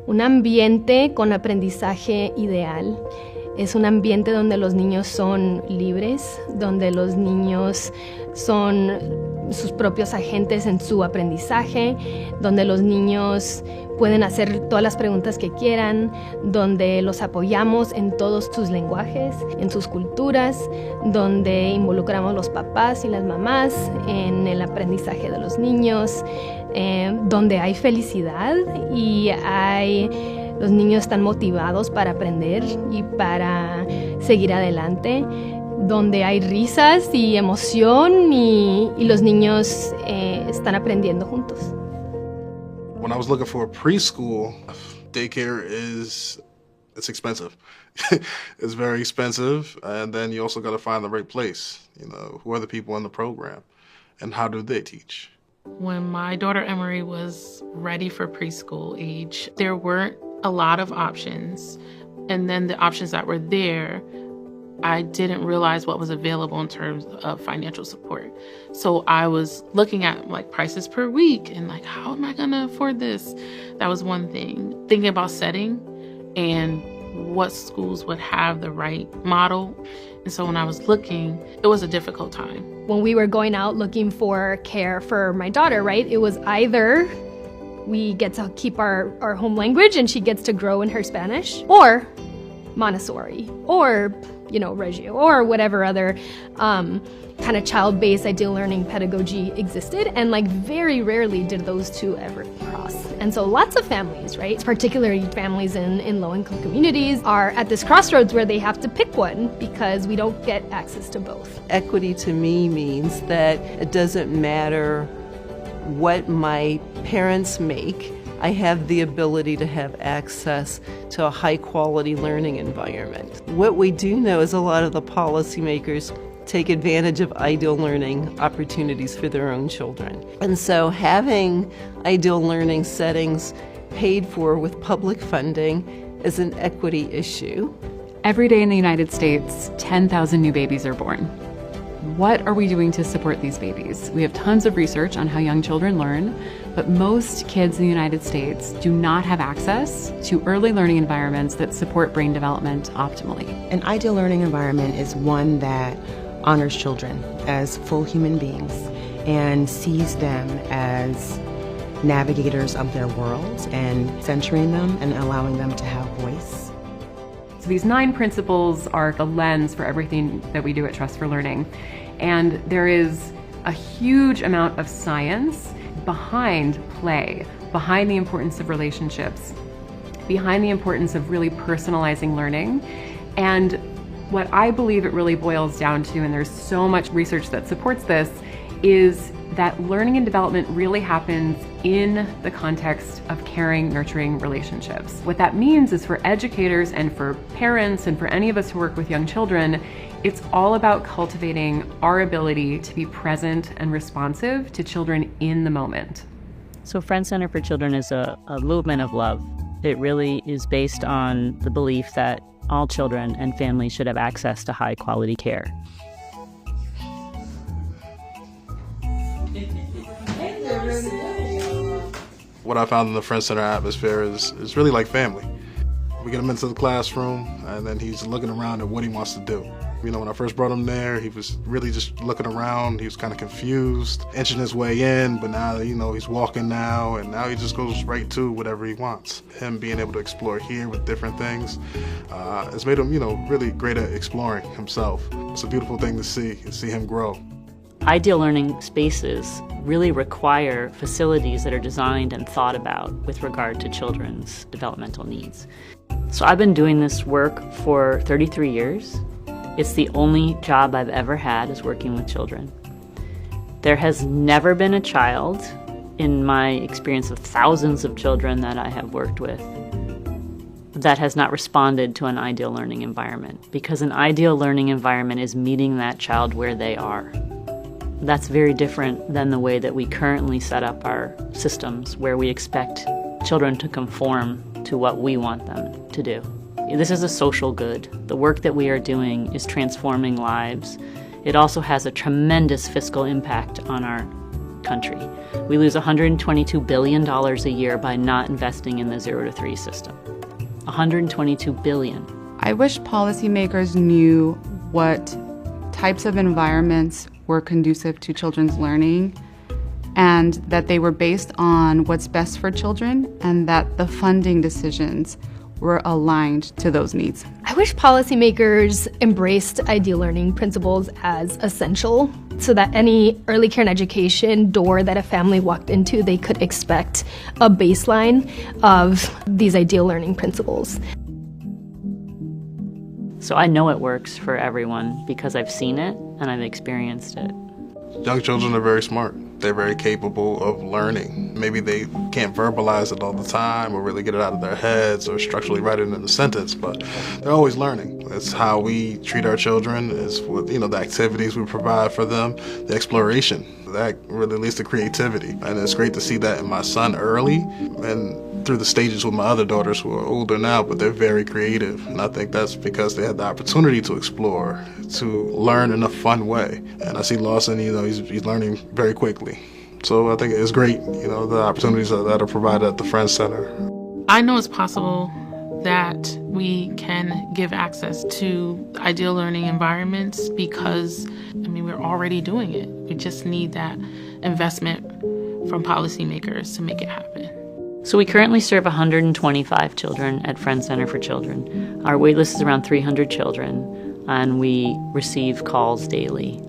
Un ambiente con aprendizaje ideal es un ambiente donde los niños son libres, donde los niños son sus propios agentes en su aprendizaje, donde los niños pueden hacer todas las preguntas que quieran, donde los apoyamos en todos sus lenguajes, en sus culturas, donde involucramos a los papás y las mamás en el aprendizaje de los niños, donde hay felicidad y los niños están motivados para aprender y para seguir adelante, donde hay risas y emoción y los niños están aprendiendo juntos. When I was looking for a preschool, daycare it's expensive. It's very expensive, and then you also got to find the right place. You know, who are the people in the program, and how do they teach? When my daughter Emery was ready for preschool age, there weren't a lot of options. And then the options that were there, I didn't realize what was available in terms of financial support. So I was looking at like prices per week and like, how am I gonna afford this? That was one thing. Thinking about setting and what schools would have the right model. And so when I was looking, it was a difficult time. When we were going out looking for care for my daughter, right, it was either we get to keep our home language and she gets to grow in her Spanish, or Montessori, or, Reggio, or whatever other kind of child-based ideal learning pedagogy existed. And like very rarely did those two ever cross. And so lots of families, right, particularly families in low-income communities, are at this crossroads where they have to pick one because we don't get access to both. Equity to me means that it doesn't matter what my parents make, I have the ability to have access to a high-quality learning environment. What we do know is a lot of the policymakers take advantage of ideal learning opportunities for their own children. And so having ideal learning settings paid for with public funding is an equity issue. Every day in the United States, 10,000 new babies are born. What are we doing to support these babies? We have tons of research on how young children learn, but most kids in the United States do not have access to early learning environments that support brain development optimally. An ideal learning environment is one that honors children as full human beings and sees them as navigators of their world and centering them and allowing them to have voice. So these 9 principles are the lens for everything that we do at Trust for Learning. And there is a huge amount of science behind play, behind the importance of relationships, behind the importance of really personalizing learning. And what I believe it really boils down to, and there's so much research that supports this, is that learning and development really happens in the context of caring, nurturing relationships. What that means is for educators and for parents and for any of us who work with young children, it's all about cultivating our ability to be present and responsive to children in the moment. So Friends Center for Children is a movement of love. It really is based on the belief that all children and families should have access to high quality care. What I found in the Friends Center atmosphere is really like family. We get him into the classroom, and then he's looking around at what he wants to do. When I first brought him there, he was really just looking around. He was kind of confused, inching his way in, but now, he's walking now, and now he just goes right to whatever he wants. Him being able to explore here with different things has made him, really great at exploring himself. It's a beautiful thing to see him grow. Ideal learning spaces really require facilities that are designed and thought about with regard to children's developmental needs. So I've been doing this work for 33 years. It's the only job I've ever had is working with children. There has never been a child, in my experience of thousands of children that I have worked with, that has not responded to an ideal learning environment, because an ideal learning environment is meeting that child where they are. That's very different than the way that we currently set up our systems, where we expect children to conform to what we want them to do. This is a social good. The work that we are doing is transforming lives. It also has a tremendous fiscal impact on our country. We lose $122 billion a year by not investing in the 0 to 3 system. $122 billion. I wish policymakers knew what types of environments were conducive to children's learning, and that they were based on what's best for children, and that the funding decisions were aligned to those needs. I wish policymakers embraced ideal learning principles as essential, so that any early care and education door that a family walked into, they could expect a baseline of these ideal learning principles. So I know it works for everyone because I've seen it and I've experienced it. Young children are very smart. They're very capable of learning. Maybe they can't verbalize it all the time or really get it out of their heads or structurally write it in a sentence, but they're always learning. It's how we treat our children, is what, the activities we provide for them, the exploration. That really leads to creativity. And it's great to see that in my son early and through the stages with my other daughters who are older now, but they're very creative. And I think that's because they had the opportunity to explore, to learn in a fun way. And I see Lawson, he's learning very quickly. So I think it's great, the opportunities that are provided at the Friends Center. I know it's possible that we can give access to ideal learning environments because, we're already doing it. We just need that investment from policymakers to make it happen. So we currently serve 125 children at Friends Center for Children. Our waitlist is around 300 children, and we receive calls daily.